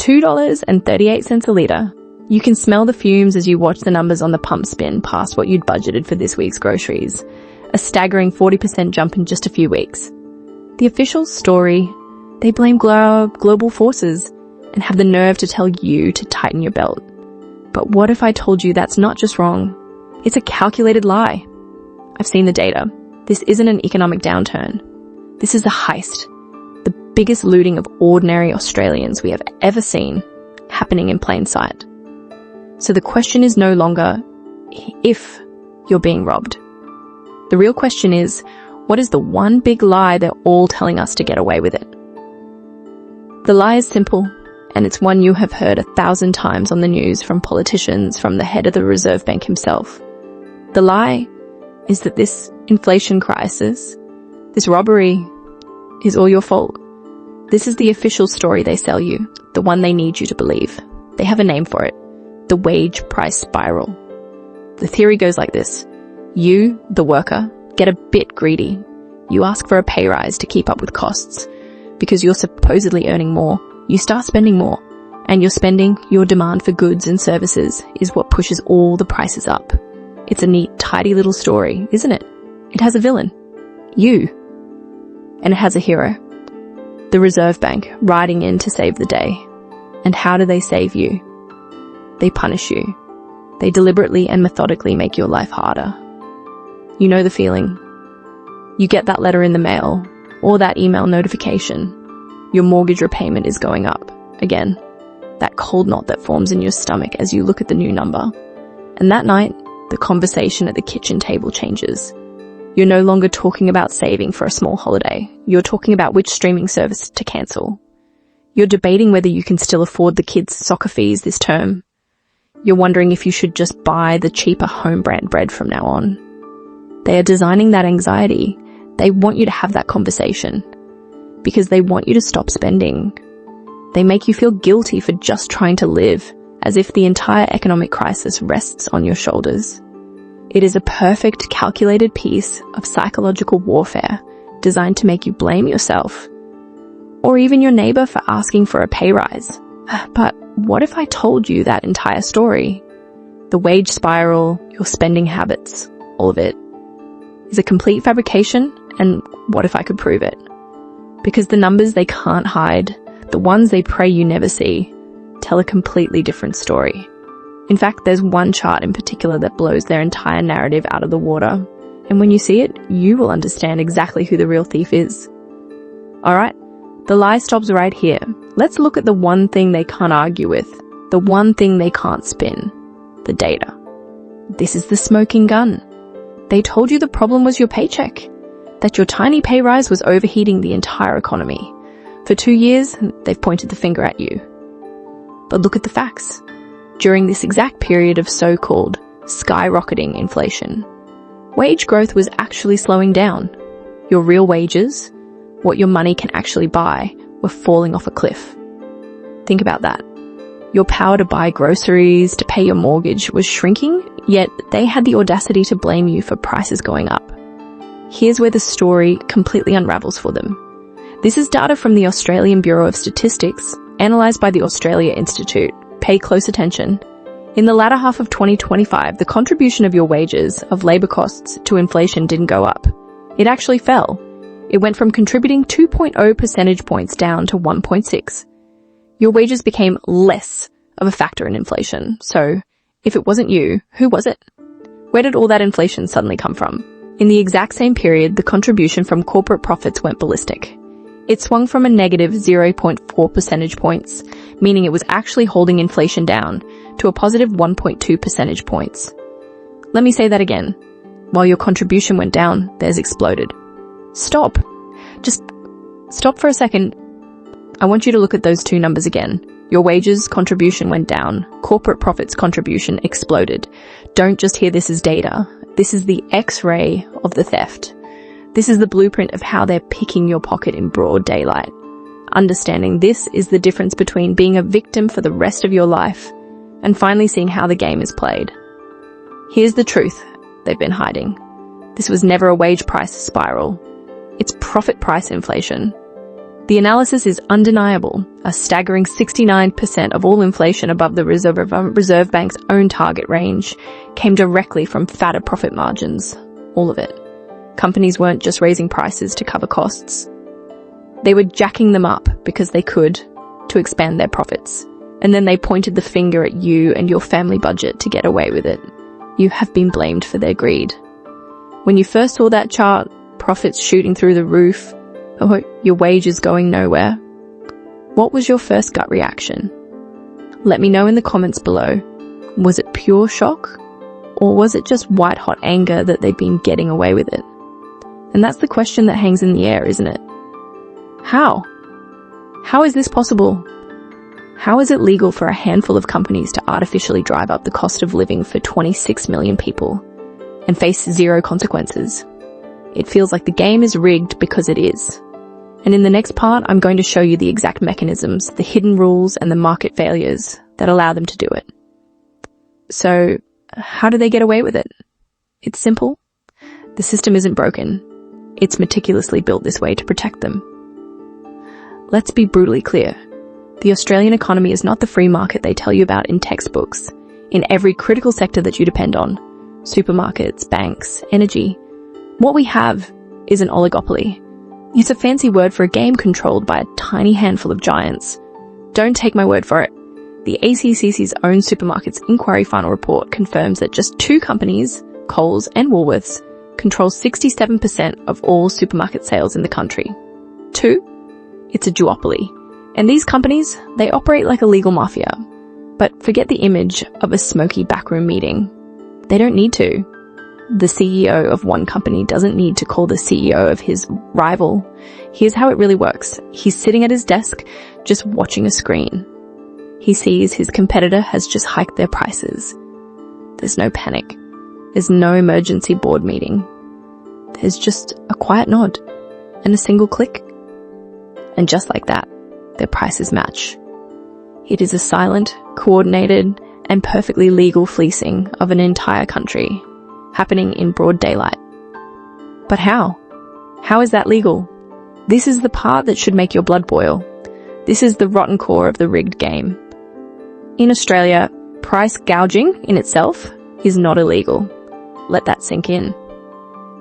$2.38 a litre. You can smell the fumes as you watch the numbers on the pump spin past what you'd budgeted for this week's groceries. A staggering 40% jump in just a few weeks. The official story, they blame global forces and have the nerve to tell you to tighten your belt. But what if I told you that's not just wrong? It's a calculated lie. I've seen the data. This isn't an economic downturn. This is a heist. The biggest looting of ordinary Australians we have ever seen happening in plain sight. So the question is no longer if you're being robbed. The real question is, what is the one big lie they're all telling us to get away with it? The lie is simple, and it's one you have heard 1,000 times on the news from politicians, from the head of the Reserve Bank himself. The lie is that this inflation crisis, this robbery, is all your fault. This is the official story they sell you, the one they need you to believe. They have a name for it. The wage price spiral. The theory goes like this. You, the worker, get a bit greedy. You ask for a pay rise to keep up with costs. Because you're supposedly earning more, you start spending more. And your spending, your demand for goods and services, is what pushes all the prices up. It's a neat, tidy little story, isn't it? It has a villain. You. And it has a hero. The Reserve Bank, riding in to save the day. And how do they save you? They punish you. They deliberately and methodically make your life harder. You know the feeling. You get that letter in the mail, or that email notification. Your mortgage repayment is going up. Again, that cold knot that forms in your stomach as you look at the new number. And that night, the conversation at the kitchen table changes. You're no longer talking about saving for a small holiday. You're talking about which streaming service to cancel. You're debating whether you can still afford the kids' soccer fees this term. You're wondering if you should just buy the cheaper home brand bread from now on. They are designing that anxiety. They want you to have that conversation because they want you to stop spending. They make you feel guilty for just trying to live, as if the entire economic crisis rests on your shoulders. It is a perfect, calculated piece of psychological warfare designed to make you blame yourself or even your neighbor for asking for a pay rise. But what if I told you that entire story? The wage spiral, your spending habits, all of it is a complete fabrication, and what if I could prove it? Because the numbers they can't hide, the ones they pray you never see, tell a completely different story. In fact, there's one chart in particular that blows their entire narrative out of the water, and when you see it, you will understand exactly who the real thief is. Alright, the lie stops right here. Let's look at the one thing they can't argue with, the one thing they can't spin, the data. This is the smoking gun. They told you the problem was your paycheck, that your tiny pay rise was overheating the entire economy. For 2 years, they've pointed the finger at you. But look at the facts. During this exact period of so-called skyrocketing inflation, wage growth was actually slowing down. Your real wages, what your money can actually buy, were falling off a cliff. Think about that. Your power to buy groceries, to pay your mortgage was shrinking, yet they had the audacity to blame you for prices going up. Here's where the story completely unravels for them. This is data from the Australian Bureau of Statistics, analysed by the Australia Institute. Pay close attention. In the latter half of 2025, the contribution of your wages, of labour costs, to inflation didn't go up. It actually fell. It went from contributing 2.0 percentage points down to 1.6. Your wages became less of a factor in inflation. So, if it wasn't you, who was it? Where did all that inflation suddenly come from? In the exact same period, the contribution from corporate profits went ballistic. It swung from a negative 0.4 percentage points, meaning it was actually holding inflation down, to a positive 1.2 percentage points. Let me say that again. While your contribution went down, theirs exploded. Stop. Just stop for a second. I want you to look at those two numbers again. Your wages contribution went down. Corporate profits contribution exploded. Don't just hear this as data. This is the X-ray of the theft. This is the blueprint of how they're picking your pocket in broad daylight. Understanding this is the difference between being a victim for the rest of your life and finally seeing how the game is played. Here's the truth they've been hiding. This was never a wage price spiral. It's profit price inflation. The analysis is undeniable. A staggering 69% of all inflation above the Reserve Bank's own target range came directly from fatter profit margins. All of it. Companies weren't just raising prices to cover costs. They were jacking them up because they could to expand their profits. And then they pointed the finger at you and your family budget to get away with it. You have been blamed for their greed. When you first saw that chart, profits shooting through the roof, your wages going nowhere, what was your first gut reaction? Let me know in the comments below. Was it pure shock? Or was it just white-hot anger that they've been getting away with it? And that's the question that hangs in the air, isn't it? How? How is this possible? How is it legal for a handful of companies to artificially drive up the cost of living for 26 million people and face zero consequences? It feels like the game is rigged because it is. And in the next part, I'm going to show you the exact mechanisms, the hidden rules, and the market failures that allow them to do it. So, how do they get away with it? It's simple. The system isn't broken. It's meticulously built this way to protect them. Let's be brutally clear. The Australian economy is not the free market they tell you about in textbooks, in every critical sector that you depend on. Supermarkets, banks, energy. What we have is an oligopoly. It's a fancy word for a game controlled by a tiny handful of giants. Don't take my word for it. The ACCC's own supermarkets inquiry final report confirms that just 2 companies, Coles and Woolworths, control 67% of all supermarket sales in the country. 2, it's a duopoly. And these companies, they operate like a legal mafia. But forget the image of a smoky backroom meeting. They don't need to. The CEO of one company doesn't need to call the CEO of his rival. Here's how it really works. He's sitting at his desk, just watching a screen. He sees his competitor has just hiked their prices. There's no panic. There's no emergency board meeting. There's just a quiet nod and a single click. And just like that, their prices match. It is a silent, coordinated, and perfectly legal fleecing of an entire country, happening in broad daylight. But how? How is that legal? This is the part that should make your blood boil. This is the rotten core of the rigged game. In Australia, price gouging in itself is not illegal. Let that sink in.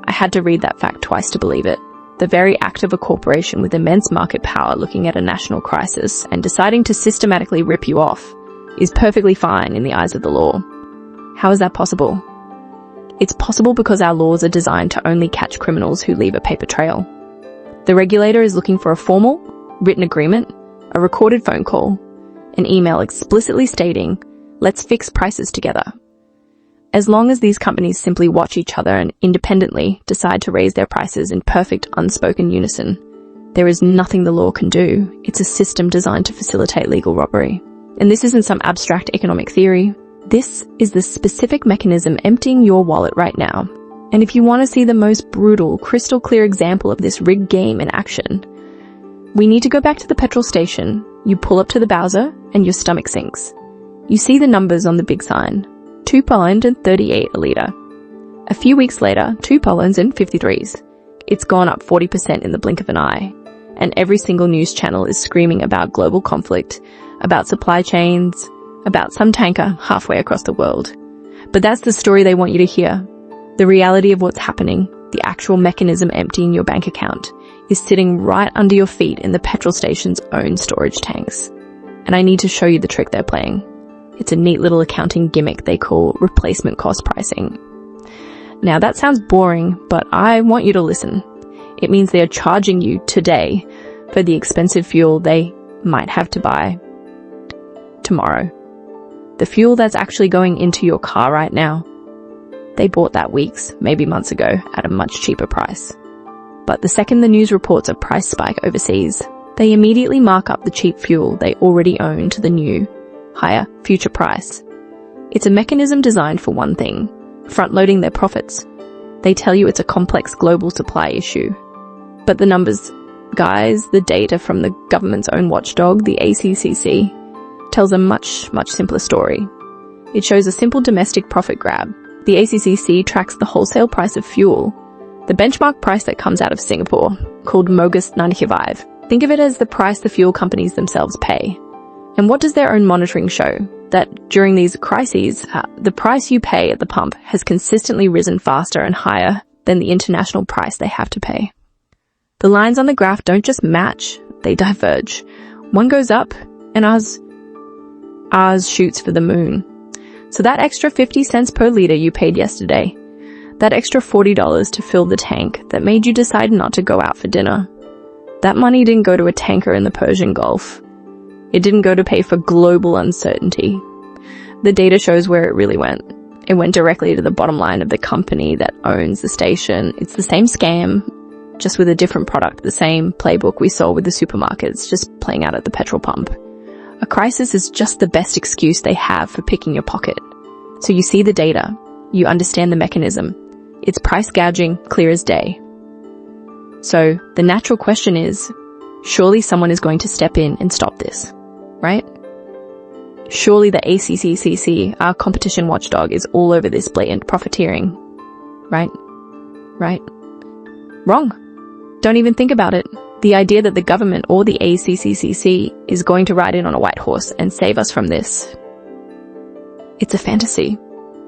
I had to read that fact twice to believe it. The very act of a corporation with immense market power looking at a national crisis and deciding to systematically rip you off is perfectly fine in the eyes of the law. How is that possible? It's possible because our laws are designed to only catch criminals who leave a paper trail. The regulator is looking for a formal, written agreement, a recorded phone call, an email explicitly stating, "Let's fix prices together." As long as these companies simply watch each other and independently decide to raise their prices in perfect unspoken unison, there is nothing the law can do. It's a system designed to facilitate legal robbery. And this isn't some abstract economic theory. This is the specific mechanism emptying your wallet right now. And if you want to see the most brutal, crystal clear example of this rigged game in action, we need to go back to the petrol station. You pull up to the Bowser and your stomach sinks. You see the numbers on the big sign. £2.38 a litre. A few weeks later, £2.53s. It's gone up 40% in the blink of an eye. And every single news channel is screaming about global conflict, about supply chains, about some tanker halfway across the world. But that's the story they want you to hear. The reality of what's happening, the actual mechanism emptying your bank account, is sitting right under your feet in the petrol station's own storage tanks. And I need to show you the trick they're playing. It's a neat little accounting gimmick they call replacement cost pricing. Now that sounds boring, but I want you to listen. It means they are charging you today for the expensive fuel they might have to buy tomorrow. The fuel that's actually going into your car right now. They bought that weeks, maybe months ago at a much cheaper price. But the second the news reports a price spike overseas, they immediately mark up the cheap fuel they already own to the new, higher future price. It's a mechanism designed for one thing, front-loading their profits. They tell you it's a complex global supply issue. But the numbers, guys, the data from the government's own watchdog, the ACCC, tells a much, much simpler story. It shows a simple domestic profit grab. The ACCC tracks the wholesale price of fuel, the benchmark price that comes out of Singapore, called Mogus 95. Think of it as the price the fuel companies themselves pay. And what does their own monitoring show? That during these crises, the price you pay at the pump has consistently risen faster and higher than the international price they have to pay. The lines on the graph don't just match, they diverge. One goes up and ours shoots for the moon. So that extra 50 cents per litre you paid yesterday, that extra $40 to fill the tank that made you decide not to go out for dinner, that money didn't go to a tanker in the Persian Gulf. It didn't go to pay for global uncertainty. The data shows where it really went. It went directly to the bottom line of the company that owns the station. It's the same scam, just with a different product, the same playbook we saw with the supermarkets, just playing out at the petrol pump. A crisis is just the best excuse they have for picking your pocket. So you see the data, you understand the mechanism. It's price gouging, clear as day. So the natural question is, surely someone is going to step in and stop this, right? Surely the ACCCC, our competition watchdog, is all over this blatant profiteering, right? Right? Wrong. Don't even think about it. The idea that the government or the ACCCC is going to ride in on a white horse and save us from this. It's a fantasy.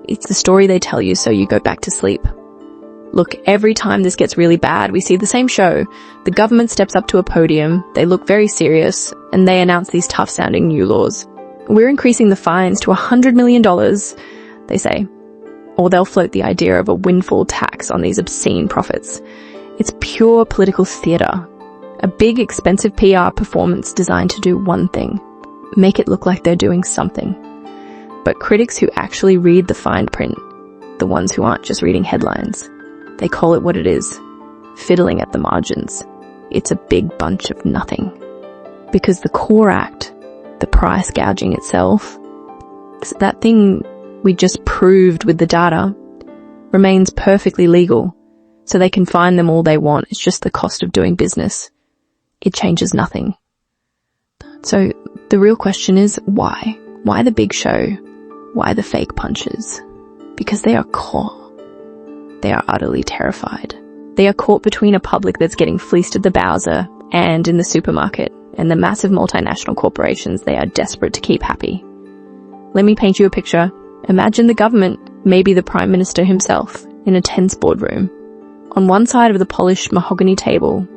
It's the story they tell you so you go back to sleep. Look, every time this gets really bad, we see the same show. The government steps up to a podium, they look very serious, and they announce these tough-sounding new laws. We're increasing the fines to $100 million, they say. Or they'll float the idea of a windfall tax on these obscene profits. It's pure political theatre. A big, expensive PR performance designed to do one thing. Make it look like they're doing something. But critics who actually read the fine print, the ones who aren't just reading headlines, they call it what it is. Fiddling at the margins. It's a big bunch of nothing. Because the core act, the price gouging itself, that thing we just proved with the data, remains perfectly legal. So they can fine them all they want. It's just the cost of doing business. It changes nothing. So the real question is why? Why the big show? Why the fake punches? Because they are caught. They are utterly terrified. They are caught between a public that's getting fleeced at the Bowser and in the supermarket, and the massive multinational corporations they are desperate to keep happy. Let me paint you a picture. Imagine the government, maybe the Prime Minister himself, in a tense boardroom. On one side of the polished mahogany table,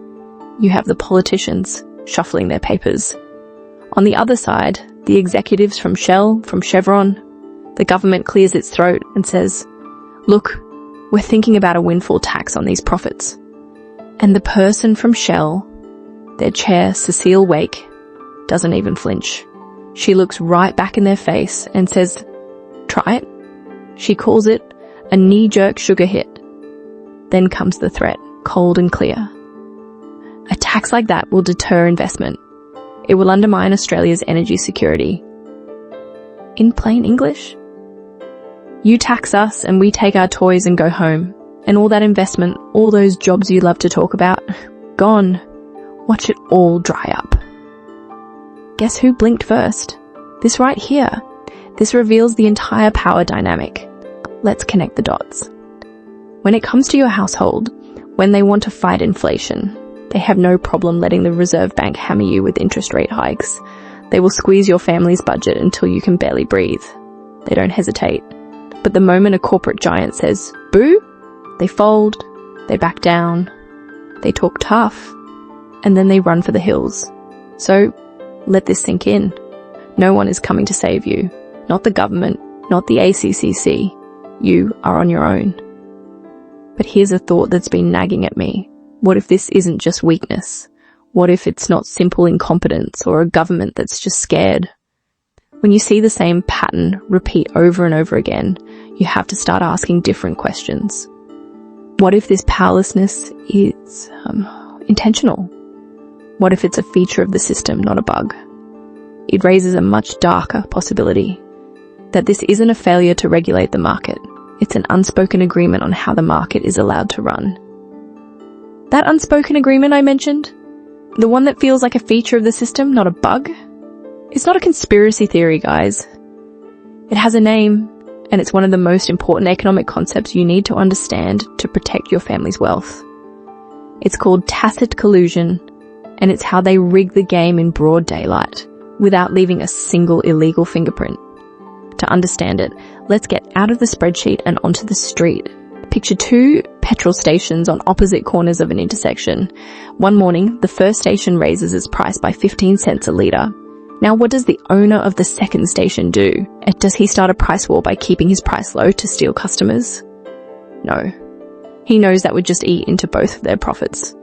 you have the politicians shuffling their papers. On the other side, the executives from Shell, from Chevron. The government clears its throat and says, look, we're thinking about a windfall tax on these profits. And the person from Shell, their chair, Cecile Wake, doesn't even flinch. She looks right back in their face and says, try it. She calls it a knee-jerk sugar hit. Then comes the threat, cold and clear. A tax like that will deter investment. It will undermine Australia's energy security. In plain English, you tax us and we take our toys and go home. And all that investment, all those jobs you love to talk about, gone. Watch it all dry up. Guess who blinked first? This right here. This reveals the entire power dynamic. Let's connect the dots. When it comes to your household, when they want to fight inflation, they have no problem letting the Reserve Bank hammer you with interest rate hikes. They will squeeze your family's budget until you can barely breathe. They don't hesitate. But the moment a corporate giant says, boo, they fold, they back down, they talk tough, and then they run for the hills. So, let this sink in. No one is coming to save you. Not the government, not the ACCC. You are on your own. But here's a thought that's been nagging at me. What if this isn't just weakness? What if it's not simple incompetence or a government that's just scared? When you see the same pattern repeat over and over again, you have to start asking different questions. What if this powerlessness is intentional? What if it's a feature of the system, not a bug? It raises a much darker possibility that this isn't a failure to regulate the market. It's an unspoken agreement on how the market is allowed to run. That unspoken agreement I mentioned, the one that feels like a feature of the system, not a bug, it's not a conspiracy theory, guys. It has a name, and it's one of the most important economic concepts you need to understand to protect your family's wealth. It's called Tacit collusion, And it's how they rig the game in broad daylight, without leaving a single illegal fingerprint. To understand it, let's get out of the spreadsheet and onto the street. Picture 2 petrol stations on opposite corners of an intersection. One morning, the first station raises its price by 15 cents a litre. Now, what does the owner of the second station do? Does he start a price war by keeping his price low to steal customers? No. He knows that would just eat into both of their profits.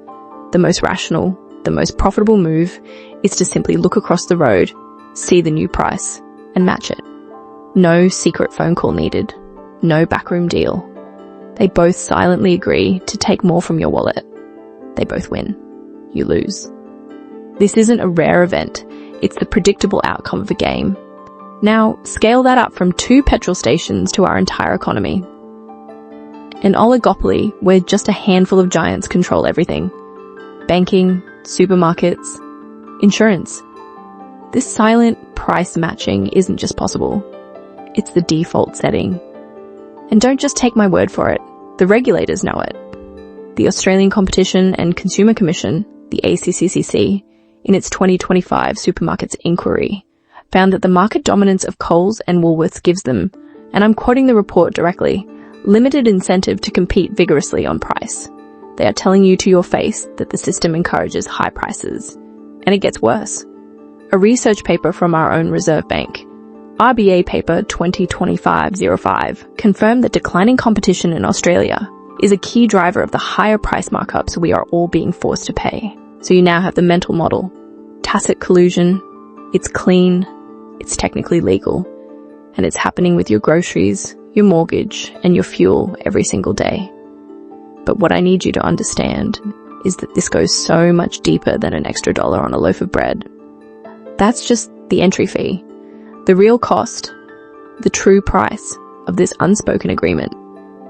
The most rational, the most profitable move is to simply look across the road, see the new price, and match it. No secret phone call needed. No backroom deal. They both silently agree to take more from your wallet. They both win. You lose. This isn't a rare event. It's the predictable outcome of a game. Now, scale that up from 2 petrol stations to our entire economy. An oligopoly where just a handful of giants control everything. Banking, supermarkets, insurance. This silent price matching isn't just possible. It's the default setting. And don't just take my word for it. The regulators know it. The Australian Competition and Consumer Commission, the ACCC, in its 2025 Supermarkets Inquiry, found that the market dominance of Coles and Woolworths gives them, and I'm quoting the report directly, limited incentive to compete vigorously on price. They are telling you to your face that the system encourages high prices. And it gets worse. A research paper from our own Reserve Bank, RBA paper 2025-05, confirmed that declining competition in Australia is a key driver of the higher price markups we are all being forced to pay. So you now have the mental model. Tacit collusion. It's clean. It's technically legal. And it's happening with your groceries, your mortgage, and your fuel every single day. But what I need you to understand is that this goes so much deeper than an extra $1 on a loaf of bread. That's just the entry fee. The real cost, the true price of this unspoken agreement,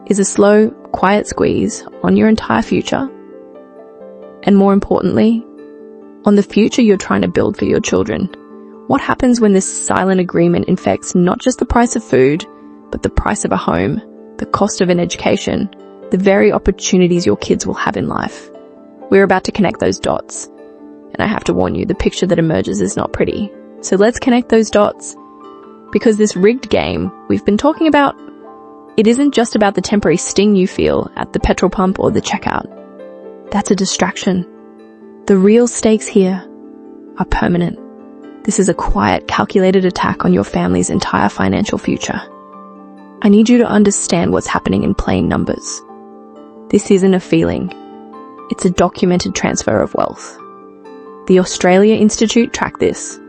is a slow, quiet squeeze on your entire future. And more importantly, on the future you're trying to build for your children. What happens when this silent agreement infects not just the price of food, but the price of a home, the cost of an education, the very opportunities your kids will have in life? We're about to connect those dots. And I have to warn you, the picture that emerges is not pretty. So let's connect those dots. Because this rigged game we've been talking about, it isn't just about the temporary sting you feel at the petrol pump or the checkout. That's a distraction. The real stakes here are permanent. This is a quiet, calculated attack on your family's entire financial future. I need you to understand what's happening in plain numbers. This isn't a feeling. It's a documented transfer of wealth. The Australia Institute tracked this.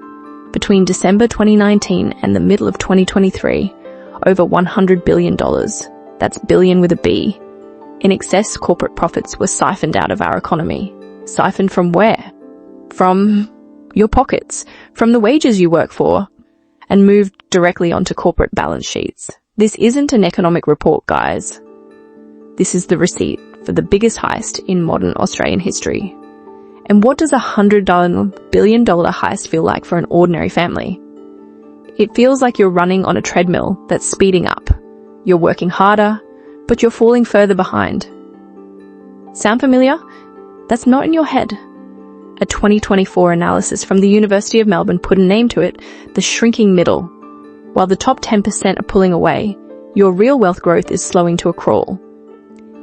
Between December 2019 and the middle of 2023, over $100 billion, that's billion with a B, in excess corporate profits were siphoned out of our economy. Siphoned from where? From your pockets, from the wages you work for, and moved directly onto corporate balance sheets. This isn't an economic report, guys. This is the receipt for the biggest heist in modern Australian history. And what does a $100 billion heist feel like for an ordinary family? It feels like you're running on a treadmill that's speeding up. You're working harder, but you're falling further behind. Sound familiar? That's not in your head. A 2024 analysis from the University of Melbourne put a name to it, the shrinking middle. While the top 10% are pulling away, your real wealth growth is slowing to a crawl.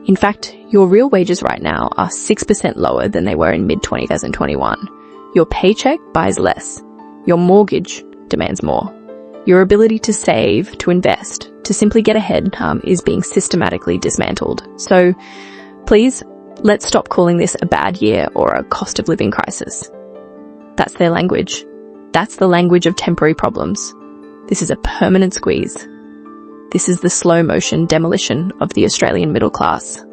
In fact, your real wages right now are 6% lower than they were in mid-2021. Your paycheck buys less. Your mortgage demands more. Your ability to save, to invest, to simply get ahead is being systematically dismantled. So please, let's stop calling this a bad year or a cost of living crisis. That's their language. That's the language of temporary problems. This is a permanent squeeze. This is the slow motion demolition of the Australian middle class.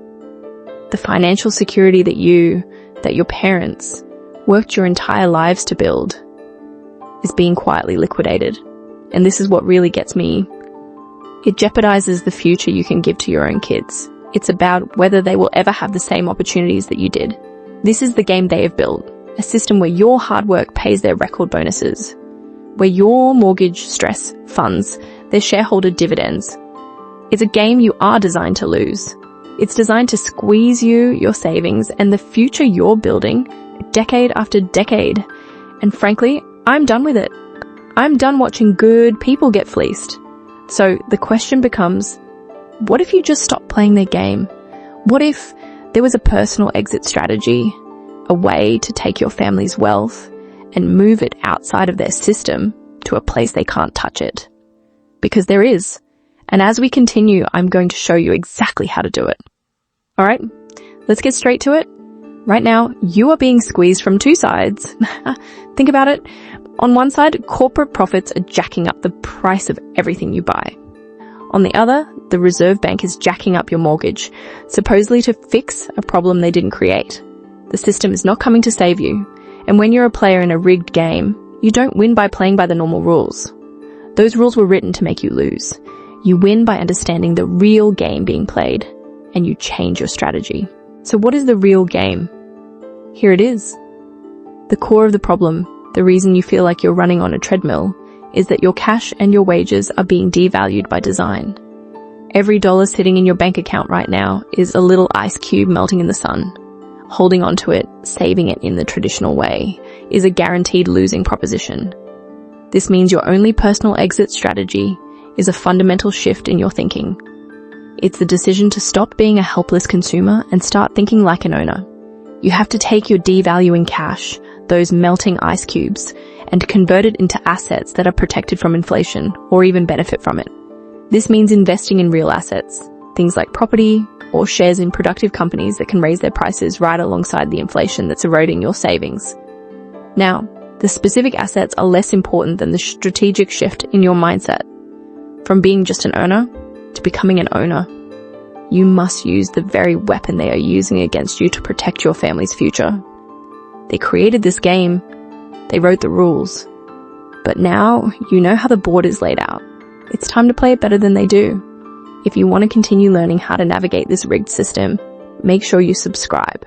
The financial security that your parents worked your entire lives to build is being quietly liquidated. And this is what really gets me. It jeopardizes the future you can give to your own kids. It's about whether they will ever have the same opportunities that you did. This is the game they have built, a system where your hard work pays their record bonuses, where your mortgage stress funds their shareholder dividends. It's a game you are designed to lose. It's designed to squeeze you, your savings, and the future you're building decade after decade. And frankly, I'm done with it. I'm done watching good people get fleeced. So the question becomes, what if you just stopped playing their game? What if there was a personal exit strategy, a way to take your family's wealth and move it outside of their system to a place they can't touch it? Because there is. And as we continue, I'm going to show you exactly how to do it. All right, let's get straight to it. Right now, you are being squeezed from two sides. Think about it. On one side, corporate profits are jacking up the price of everything you buy. On the other, the Reserve Bank is jacking up your mortgage, supposedly to fix a problem they didn't create. The system is not coming to save you. And when you're a player in a rigged game, you don't win by playing by the normal rules. Those rules were written to make you lose. You win by understanding the real game being played, and you change your strategy. So what is the real game? Here it is. The core of the problem, the reason you feel like you're running on a treadmill, is that your cash and your wages are being devalued by design. Every dollar sitting in your bank account right now is a little ice cube melting in the sun. Holding onto it, saving it in the traditional way, is a guaranteed losing proposition. This means your only personal exit strategy is a fundamental shift in your thinking. It's the decision to stop being a helpless consumer and start thinking like an owner. You have to take your devaluing cash, those melting ice cubes, and convert it into assets that are protected from inflation or even benefit from it. This means investing in real assets, things like property or shares in productive companies that can raise their prices right alongside the inflation that's eroding your savings. Now, the specific assets are less important than the strategic shift in your mindset. From being just an earner to becoming an owner, you must use the very weapon they are using against you to protect your family's future. They created this game, they wrote the rules, but now you know how the board is laid out. It's time to play it better than they do. If you want to continue learning how to navigate this rigged system, make sure you subscribe.